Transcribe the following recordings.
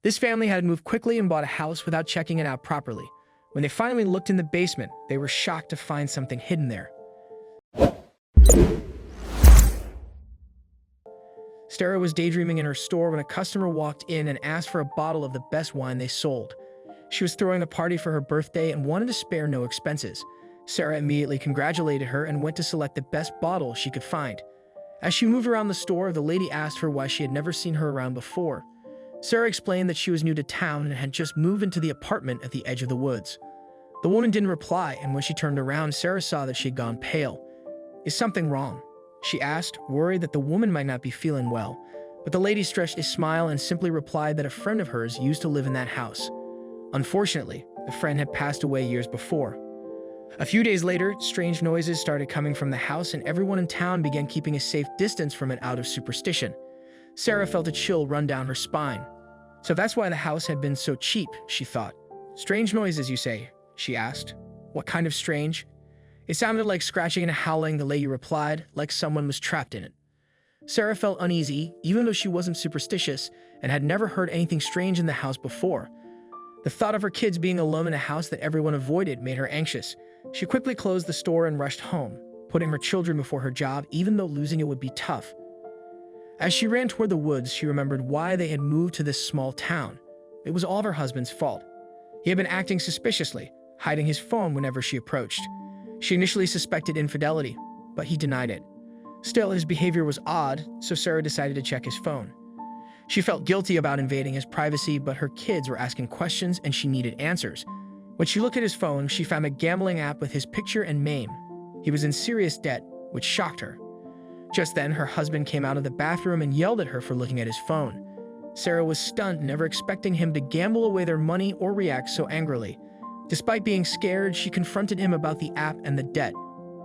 This family had moved quickly and bought a house without checking it out properly. When they finally looked in the basement, they were shocked to find something hidden there. Sarah was daydreaming in her store when a customer walked in and asked for a bottle of the best wine they sold. She was throwing a party for her birthday and wanted to spare no expenses. Sarah immediately congratulated her and went to select the best bottle she could find. As she moved around the store, the lady asked her why she had never seen her around before. Sarah explained that she was new to town and had just moved into the apartment at the edge of the woods. The woman didn't reply, and when she turned around, Sarah saw that she had gone pale. "Is something wrong?" she asked, worried that the woman might not be feeling well. But the lady stretched a smile and simply replied that a friend of hers used to live in that house. Unfortunately, the friend had passed away years before. A few days later, strange noises started coming from the house and everyone in town began keeping a safe distance from it out of superstition. Sarah felt a chill run down her spine. So that's why the house had been so cheap, she thought. "Strange noises, you say?" she asked. "What kind of strange?" "It sounded like scratching and howling," the lady replied, like someone was trapped in it. Sarah felt uneasy, even though she wasn't superstitious and had never heard anything strange in the house before. The thought of her kids being alone in a house that everyone avoided made her anxious. She quickly closed the store and rushed home, putting her children before her job even though losing it would be tough. As she ran toward the woods, she remembered why they had moved to this small town. It was all of her husband's fault. He had been acting suspiciously, hiding his phone whenever she approached. She initially suspected infidelity, but he denied it. Still, his behavior was odd, so Sarah decided to check his phone. She felt guilty about invading his privacy, but her kids were asking questions and she needed answers. When she looked at his phone, she found a gambling app with his picture and name. He was in serious debt, which shocked her. Just then, her husband came out of the bathroom and yelled at her for looking at his phone. Sarah was stunned, never expecting him to gamble away their money or react so angrily. Despite being scared, she confronted him about the app and the debt.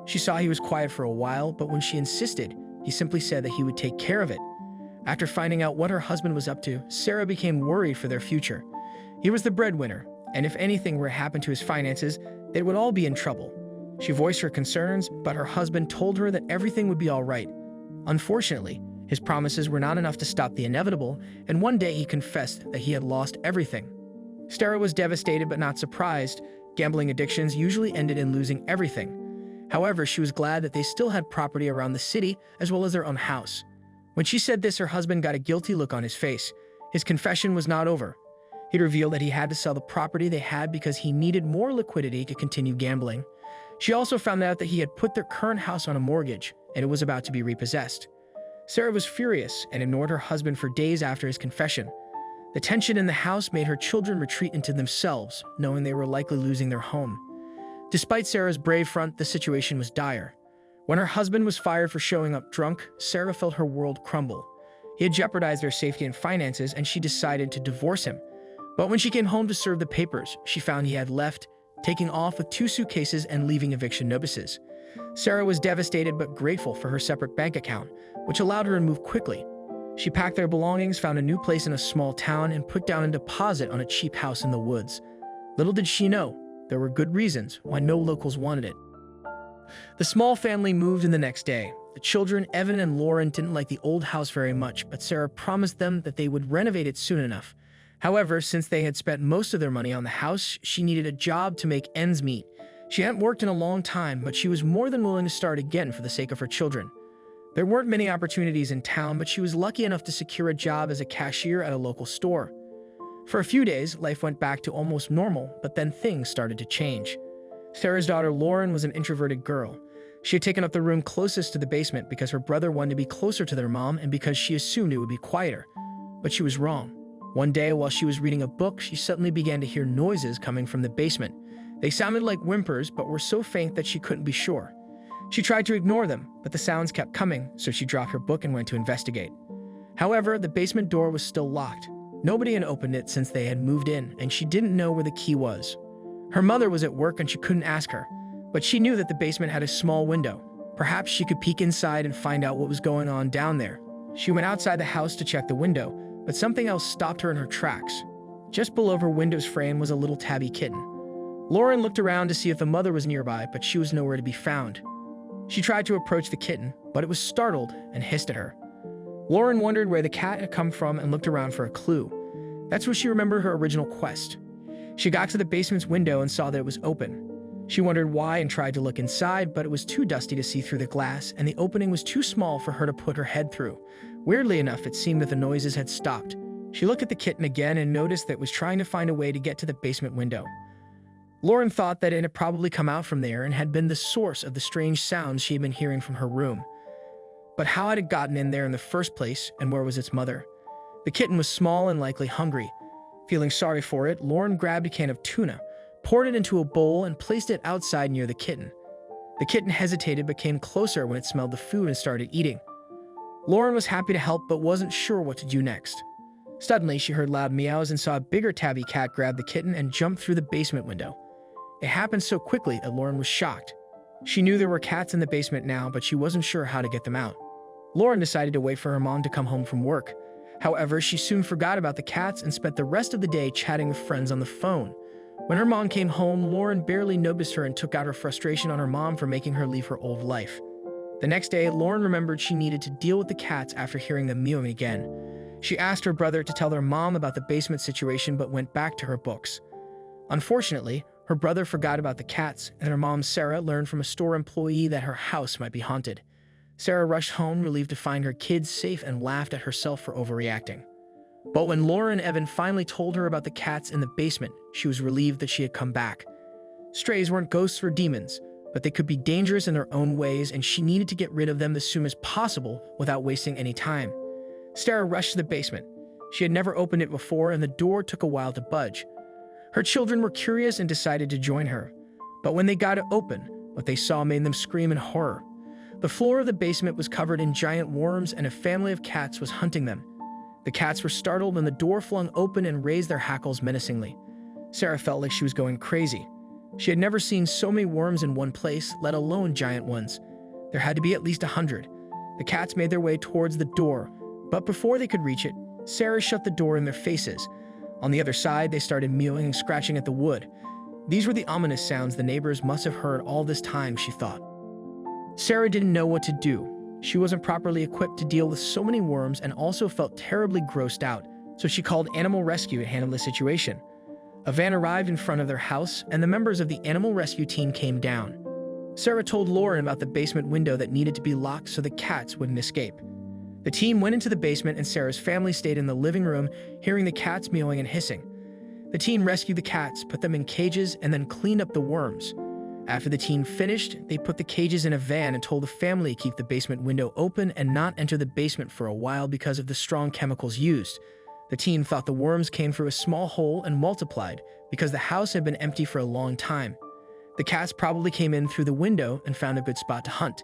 She saw he was quiet for a while, but when she insisted, he simply said that he would take care of it. After finding out what her husband was up to, Sarah became worried for their future. He was the breadwinner, and if anything were to happen to his finances, they would all be in trouble. She voiced her concerns, but her husband told her that everything would be all right. Unfortunately, his promises were not enough to stop the inevitable, and one day he confessed that he had lost everything. Sarah was devastated but not surprised. Gambling addictions usually ended in losing everything. However, she was glad that they still had property around the city as well as their own house. When she said this, her husband got a guilty look on his face. His confession was not over. He revealed that he had to sell the property they had because he needed more liquidity to continue gambling. She also found out that he had put their current house on a mortgage, and it was about to be repossessed. Sarah was furious and ignored her husband for days after his confession. The tension in the house made her children retreat into themselves, knowing they were likely losing their home. Despite Sarah's brave front, the situation was dire. When her husband was fired for showing up drunk, Sarah felt her world crumble. He had jeopardized their safety and finances, and she decided to divorce him. But when she came home to serve the papers, she found he had left, taking off with 2 suitcases and leaving eviction notices. Sarah was devastated but grateful for her separate bank account, which allowed her to move quickly. She packed their belongings, found a new place in a small town, and put down a deposit on a cheap house in the woods. Little did she know, there were good reasons why no locals wanted it. The small family moved in the next day. The children, Evan and Lauren, didn't like the old house very much, but Sarah promised them that they would renovate it soon enough. However, since they had spent most of their money on the house, she needed a job to make ends meet. She hadn't worked in a long time, but she was more than willing to start again for the sake of her children. There weren't many opportunities in town, but she was lucky enough to secure a job as a cashier at a local store. For a few days, life went back to almost normal, but then things started to change. Sarah's daughter Lauren was an introverted girl. She had taken up the room closest to the basement because her brother wanted to be closer to their mom and because she assumed it would be quieter. But she was wrong. One day, while she was reading a book, she suddenly began to hear noises coming from the basement. They sounded like whimpers, but were so faint that she couldn't be sure. She tried to ignore them, but the sounds kept coming, so she dropped her book and went to investigate. However, the basement door was still locked. Nobody had opened it since they had moved in, and she didn't know where the key was. Her mother was at work and she couldn't ask her, but she knew that the basement had a small window. Perhaps she could peek inside and find out what was going on down there. She went outside the house to check the window, but something else stopped her in her tracks. Just below her window's frame was a little tabby kitten. Lauren looked around to see if the mother was nearby, but she was nowhere to be found. She tried to approach the kitten, but it was startled and hissed at her. Lauren wondered where the cat had come from and looked around for a clue. That's where she remembered her original quest. She got to the basement's window and saw that it was open. She wondered why and tried to look inside, but it was too dusty to see through the glass, and the opening was too small for her to put her head through. Weirdly enough, it seemed that the noises had stopped. She looked at the kitten again and noticed that it was trying to find a way to get to the basement window. Lauren thought that it had probably come out from there and had been the source of the strange sounds she had been hearing from her room. But how had it gotten in there in the first place, and where was its mother? The kitten was small and likely hungry. Feeling sorry for it, Lauren grabbed a can of tuna, poured it into a bowl, and placed it outside near the kitten. The kitten hesitated but came closer when it smelled the food and started eating. Lauren was happy to help but wasn't sure what to do next. Suddenly, she heard loud meows and saw a bigger tabby cat grab the kitten and jump through the basement window. It happened so quickly that Lauren was shocked. She knew there were cats in the basement now, but she wasn't sure how to get them out. Lauren decided to wait for her mom to come home from work. However, she soon forgot about the cats and spent the rest of the day chatting with friends on the phone. When her mom came home, Lauren barely noticed her and took out her frustration on her mom for making her leave her old life. The next day, Lauren remembered she needed to deal with the cats after hearing them mewing again. She asked her brother to tell their mom about the basement situation but went back to her books. Unfortunately, her brother forgot about the cats, and her mom, Sarah, learned from a store employee that her house might be haunted. Sarah rushed home, relieved to find her kids safe, and laughed at herself for overreacting. But when Laura and Evan finally told her about the cats in the basement, she was relieved that she had come back. Strays weren't ghosts or demons, but they could be dangerous in their own ways, and she needed to get rid of them as soon as possible without wasting any time. Sarah rushed to the basement. She had never opened it before, and the door took a while to budge. Her children were curious and decided to join her. But when they got it open, what they saw made them scream in horror. The floor of the basement was covered in giant worms, and a family of cats was hunting them. The cats were startled when the door flung open and raised their hackles menacingly. Sarah felt like she was going crazy. She had never seen so many worms in one place, let alone giant ones. There had to be at least 100. The cats made their way towards the door, but before they could reach it, Sarah shut the door in their faces. On the other side, they started mewing and scratching at the wood. These were the ominous sounds the neighbors must have heard all this time, she thought. Sarah didn't know what to do. She wasn't properly equipped to deal with so many worms and also felt terribly grossed out, so she called animal rescue to handle the situation. A van arrived in front of their house, and the members of the animal rescue team came down. Sarah told Lauren about the basement window that needed to be locked so the cats wouldn't escape. The team went into the basement, and Sarah's family stayed in the living room, hearing the cats mewing and hissing. The team rescued the cats, put them in cages, and then cleaned up the worms. After the team finished, they put the cages in a van and told the family to keep the basement window open and not enter the basement for a while because of the strong chemicals used. The team thought the worms came through a small hole and multiplied because the house had been empty for a long time. The cats probably came in through the window and found a good spot to hunt.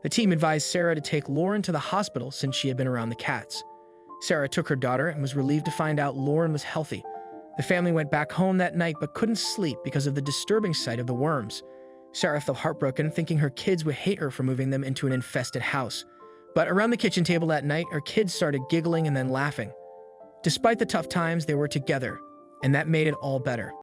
The team advised Sarah to take Lauren to the hospital since she had been around the cats. Sarah took her daughter and was relieved to find out Lauren was healthy. The family went back home that night but couldn't sleep because of the disturbing sight of the worms. Sarah felt heartbroken, thinking her kids would hate her for moving them into an infested house. But around the kitchen table that night, her kids started giggling and then laughing. Despite the tough times, they were together, and that made it all better.